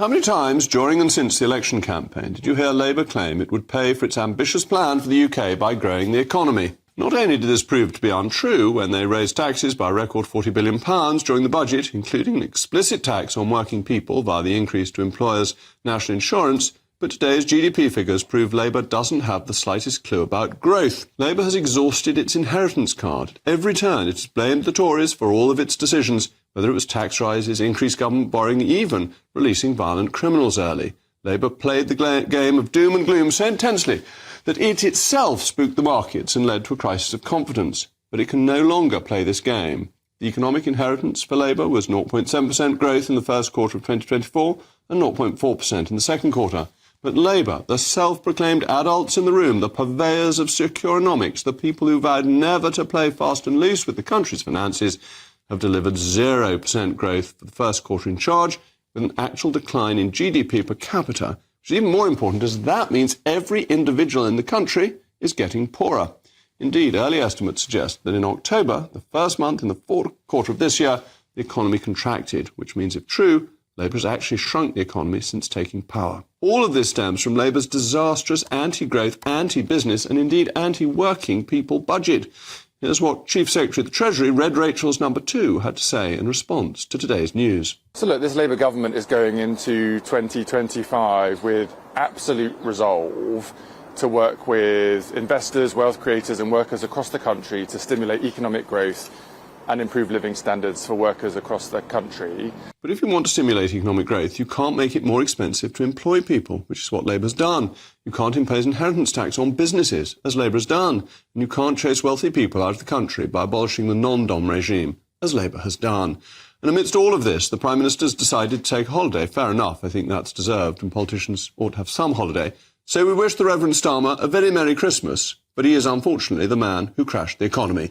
How many times during and since the election campaign did you hear Labour claim it would pay for its ambitious plan for the UK by growing the economy? Not only did this prove to be untrue when they raised taxes by a record £40 billion during the budget, including an explicit tax on working people via the increase to employers' national insurance, but today's GDP figures prove Labour doesn't have the slightest clue about growth. Labour has exhausted its inheritance card. At every turn it has blamed the Tories for all of its decisions, whether it was tax rises, increased government borrowing, even releasing violent criminals early. Labour played the game of doom and gloom so intensely that it itself spooked the markets and led to a crisis of confidence. But it can no longer play this game. The economic inheritance for Labour was 0.7% growth in the first quarter of 2024 and 0.4% in the second quarter. But Labour, the self-proclaimed adults in the room, the purveyors of securonomics, the people who vowed never to play fast and loose with the country's finances, have delivered 0% growth for the first quarter in charge, with an actual decline in GDP per capita, which is even more important as that means every individual in the country is getting poorer. Indeed, early estimates suggest that in October, the first month in the fourth quarter of this year, the economy contracted, which means, if true, Labour has actually shrunk the economy since taking power. All of this stems from Labour's disastrous anti-growth, anti-business and indeed anti-working people budget. Here's what Chief Secretary of the Treasury, Red Rachel's number 2, had to say in response to today's news. So look, this Labour government is going into 2025 with absolute resolve to work with investors, wealth creators and workers across the country to stimulate economic growth and improve living standards for workers across the country. But if you want to stimulate economic growth, you can't make it more expensive to employ people, which is what Labour's done. You can't impose inheritance tax on businesses, as Labour's done. And you can't chase wealthy people out of the country by abolishing the non-dom regime, as Labour has done. And amidst all of this, the Prime Minister's decided to take a holiday. Fair enough, I think that's deserved, and politicians ought to have some holiday. So we wish the Reverend Starmer a very Merry Christmas, but he is unfortunately the man who crashed the economy.